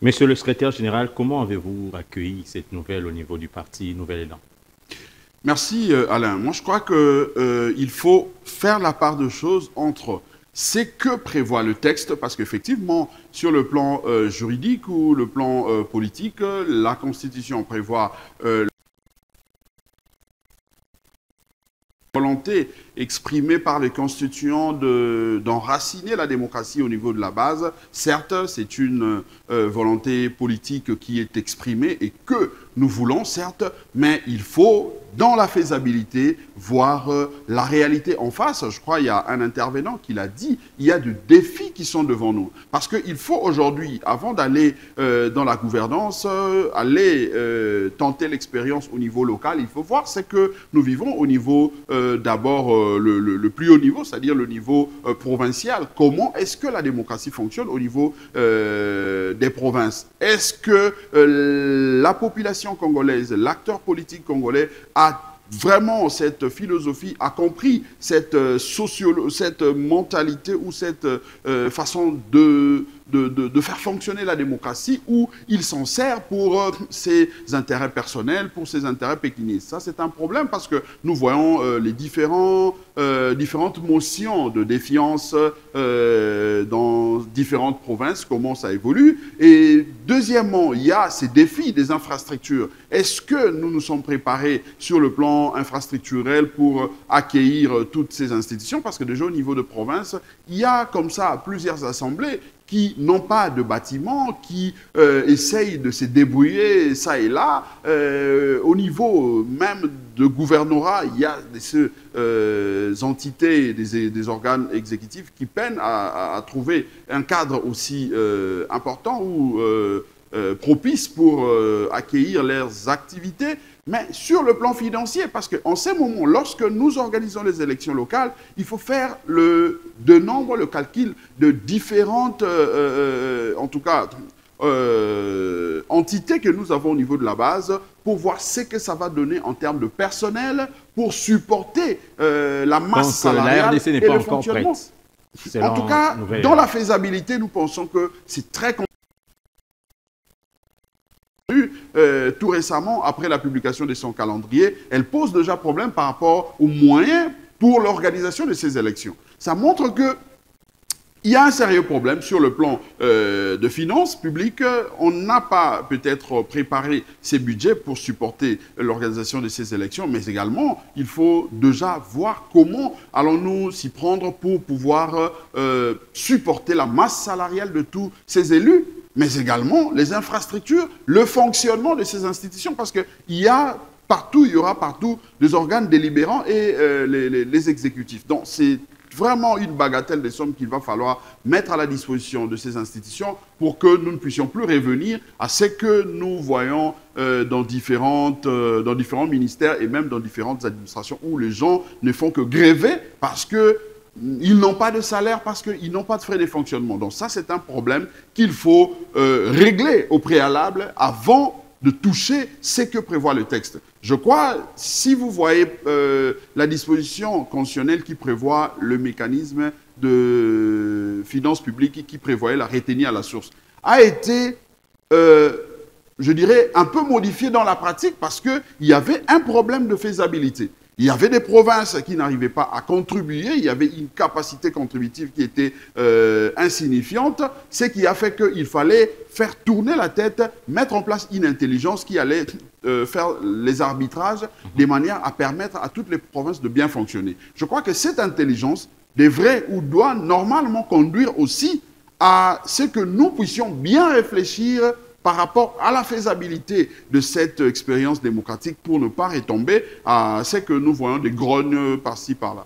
Monsieur le secrétaire général, comment avez-vous accueilli cette nouvelle au niveau du parti Nouvel Élan? Merci Alain. Moi je crois qu'il faut faire la part de choses entre ce que prévoit le texte, parce qu'effectivement, sur le plan juridique ou le plan politique, la Constitution prévoit volonté exprimée par les constituants d'enraciner la démocratie au niveau de la base. Certes, c'est une volonté politique qui est exprimée et que nous voulons, certes, mais il faut, dans la faisabilité, voir la réalité en face. Je crois qu'il y a un intervenant qui l'a dit, il y a des défis qui sont devant nous. Parce qu'il faut aujourd'hui, avant d'aller dans la gouvernance, aller tenter l'expérience au niveau local, il faut voir ce que nous vivons au niveau d'abord le plus haut niveau, c'est-à-dire le niveau provincial. Comment est-ce que la démocratie fonctionne au niveau des provinces? Est-ce que la population congolaise, l'acteur politique congolais a vraiment cette philosophie, a compris cette mentalité ou cette façon de faire fonctionner la démocratie, où il s'en sert pour ses intérêts personnels, pour ses intérêts pécuniaires. Ça, c'est un problème parce que nous voyons les différentes motions de défiance dans différentes provinces, comment ça évolue. Et deuxièmement, il y a ces défis des infrastructures. Est-ce que nous nous sommes préparés sur le plan infrastructurel pour accueillir toutes ces institutions? Parce que déjà au niveau de province, il y a comme ça plusieurs assemblées qui n'ont pas de bâtiments, qui essayent de se débrouiller ça et là. Au niveau même de gouvernorat, il y a ces entités, des organes exécutifs qui peinent à trouver un cadre aussi important ou propice pour accueillir leurs activités. Mais sur le plan financier, parce qu'en ces moments, lorsque nous organisons les élections locales, il faut faire le calcul de différentes, en tout cas, entités que nous avons au niveau de la base pour voir ce que ça va donner en termes de personnel pour supporter la masse salariale la RDC n'est et pas le encore fonctionnement. prête. En tout cas, dans la faisabilité, nous pensons que c'est très compliqué. Tout récemment, après la publication de son calendrier, elle pose déjà problème par rapport aux moyens pour l'organisation de ces élections. Ça montre que il y a un sérieux problème sur le plan de finances publiques. On n'a pas peut-être préparé ces budgets pour supporter l'organisation de ces élections, mais également, il faut déjà voir comment allons-nous s'y prendre pour pouvoir supporter la masse salariale de tous ces élus, mais également les infrastructures, le fonctionnement de ces institutions, parce qu'il y a partout, il y aura partout des organes délibérants et les exécutifs. Donc, c'est vraiment une bagatelle des sommes qu'il va falloir mettre à la disposition de ces institutions pour que nous ne puissions plus revenir à ce que nous voyons dans différents ministères et même dans différentes administrations où les gens ne font que gréver parce que ils n'ont pas de salaire, parce qu'ils n'ont pas de frais de fonctionnement. Donc ça, c'est un problème qu'il faut régler au préalable avant de toucher ce que prévoit le texte. Je crois, si vous voyez la disposition constitutionnelle qui prévoit le mécanisme de finances publiques qui prévoyait la retenue à la source, a été, je dirais, un peu modifié dans la pratique parce qu'il y avait un problème de faisabilité. Il y avait des provinces qui n'arrivaient pas à contribuer, il y avait une capacité contributive qui était insignifiante, ce qui a fait qu'il fallait faire tourner la tête, mettre en place une intelligence qui allait faire les arbitrages de manière à permettre à toutes les provinces de bien fonctionner. Je crois que cette intelligence devrait ou doit normalement conduire aussi à ce que nous puissions bien réfléchir par rapport à la faisabilité de cette expérience démocratique pour ne pas retomber à ce que nous voyons des grognes par-ci, par-là.